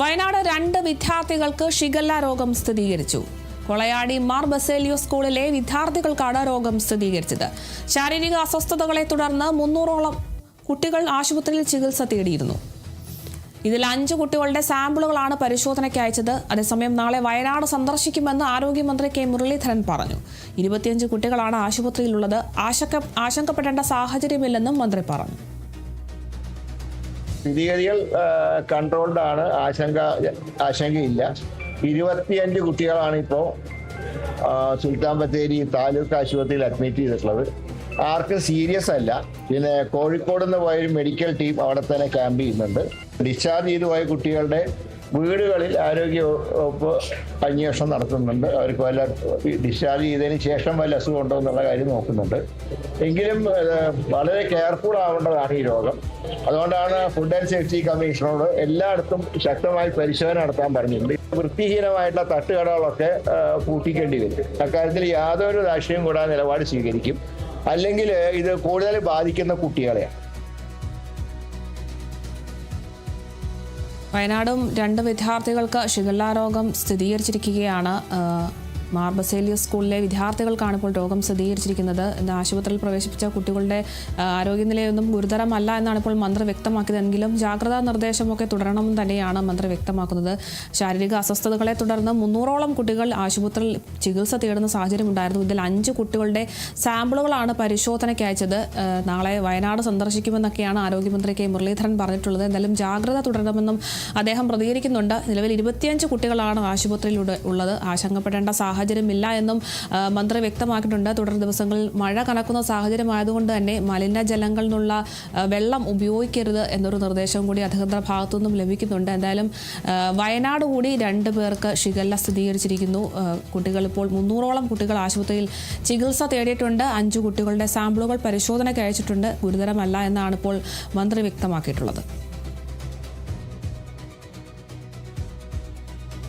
വയനാട് 2 വിദ്യാർത്ഥികൾക്ക് ഷിഗല്ല രോഗം സ്ഥിരീകരിച്ചു. കൊളയാടി മാർ ബസേലിയോസ് സ്കൂളിലെ വിദ്യാർത്ഥികൾക്കാണ് രോഗം സ്ഥിരീകരിച്ചത്. ശാരീരിക അസ്വസ്ഥതകളെ തുടർന്ന് 300ഓളം കുട്ടികൾ ആശുപത്രിയിൽ ചികിത്സ തേടിയിരുന്നു. ഇതിൽ 5 കുട്ടികളുടെ സാമ്പിളുകളാണ് പരിശോധനയ്ക്ക് അയച്ചത്. അതേസമയം നാളെ വയനാട് സന്ദർശിക്കുമെന്ന് ആരോഗ്യമന്ത്രി കെ മുരളീധരൻ പറഞ്ഞു. 25 കുട്ടികളാണ് ആശുപത്രിയിലുള്ളത്. ആശങ്കപ്പെടേണ്ട സാഹചര്യമില്ലെന്നും മന്ത്രി പറഞ്ഞു. സ്ഥിതിഗതികൾ കൺട്രോൾഡ് ആണ്, ആശങ്കയില്ല. 25 കുട്ടികളാണ് ഇപ്പോൾ സുൽത്താൻ ബത്തേരി താലൂക്ക് ആശുപത്രിയിൽ അഡ്മിറ്റ് ചെയ്തിട്ടുള്ളത്. ആർക്കും സീരിയസ് അല്ല. പിന്നെ കോഴിക്കോട് നിന്ന് പോയൊരു മെഡിക്കൽ ടീം അവിടെ തന്നെ ക്യാമ്പ് ചെയ്യുന്നുണ്ട്. ഡിസ്ചാർജ് ചെയ്തു പോയ കുട്ടികളുടെ വീടുകളിൽ ആരോഗ്യ വകുപ്പ് അന്വേഷണം നടത്തുന്നുണ്ട്. അവർക്ക് വല്ല ഡിസ്ചാർജ് ചെയ്തതിന് ശേഷം വല്ല അസുഖം ഉണ്ടോ എന്നുള്ള കാര്യം നോക്കുന്നുണ്ട്. എങ്കിലും വളരെ കെയർഫുൾ ആവേണ്ടതാണ് ഈ രോഗം. അതുകൊണ്ടാണ് ഫുഡ് ആൻഡ് സേഫ്റ്റി കമ്മീഷണറോട് എല്ലായിടത്തും ശക്തമായി പരിശോധന നടത്താൻ പറഞ്ഞിട്ടുണ്ട്. വൃത്തിഹീനമായിട്ടുള്ള തട്ടുകടകളൊക്കെ പൂട്ടിക്കേണ്ടി വരും. അക്കാര്യത്തിൽ യാതൊരു രാഷ്ട്രീയം കൂടാതെ നിലപാട് സ്വീകരിക്കും. അല്ലെങ്കിൽ ഇത് കൂടുതൽ ബാധിക്കുന്ന കുട്ടികളെയാണ്. വയനാടും 2 വിദ്യാർത്ഥികൾക്ക് ഷിഗല്ല രോഗം സ്ഥിരീകരിച്ചിരിക്കുകയാണ്. മാർ ബസേലിയോസ് സ്കൂളിലെ വിദ്യാർത്ഥികൾക്കാണ് ഇപ്പോൾ രോഗം സ്ഥിരീകരിച്ചിരിക്കുന്നത്. ആശുപത്രിയിൽ പ്രവേശിപ്പിച്ച കുട്ടികളുടെ ആരോഗ്യനിലയൊന്നും ഗുരുതരമല്ല എന്നാണ് ഇപ്പോൾ മന്ത്രി വ്യക്തമാക്കിയതെങ്കിലും ജാഗ്രതാ നിർദ്ദേശമൊക്കെ തുടരണമെന്ന് തന്നെയാണ് മന്ത്രി വ്യക്തമാക്കുന്നത്. ശാരീരിക അസ്വസ്ഥതകളെ തുടർന്ന് 300ഓളം കുട്ടികൾ ആശുപത്രിയിൽ ചികിത്സ തേടുന്ന സാഹചര്യമുണ്ടായിരുന്നു. ഇതിൽ 5 കുട്ടികളുടെ സാമ്പിളുകളാണ് പരിശോധനയ്ക്ക് അയച്ചത്. നാളെ വയനാട് സന്ദർശിക്കുമെന്നൊക്കെയാണ് ആരോഗ്യമന്ത്രി കെ മുരളീധരൻ പറഞ്ഞിട്ടുള്ളത്. എന്തായാലും ജാഗ്രത തുടരണമെന്നും അദ്ദേഹം പ്രതികരിക്കുന്നുണ്ട്. നിലവിൽ 25 കുട്ടികളാണ് ആശുപത്രിയിൽ ഉള്ളത്. ആശങ്കപ്പെടേണ്ട സാഹചര്യമില്ല എന്നും മന്ത്രി വ്യക്തമാക്കിയിട്ടുണ്ട്. തുടർ ദിവസങ്ങളിൽ മഴ കനക്കുന്ന സാഹചര്യമായതുകൊണ്ട് തന്നെ മലിനജലങ്ങളിൽ നിന്നുള്ള വെള്ളം ഉപയോഗിക്കരുത് എന്നൊരു നിർദ്ദേശം കൂടി അധികൃതരുടെ ഭാഗത്തു നിന്നും ലഭിക്കുന്നുണ്ട്. എന്തായാലും വയനാട് കൂടി 2 പേർക്ക് ഷിഗല്ല സ്ഥിരീകരിച്ചിരിക്കുന്നു. കുട്ടികൾ ഇപ്പോൾ 300ഓളം കുട്ടികൾ ആശുപത്രിയിൽ ചികിത്സ തേടിയിട്ടുണ്ട്. 5 കുട്ടികളുടെ സാമ്പിളുകൾ പരിശോധനയ്ക്ക് അയച്ചിട്ടുണ്ട്. ഗുരുതരമല്ല എന്നാണ് ഇപ്പോൾ മന്ത്രി വ്യക്തമാക്കിയിട്ടുള്ളത്.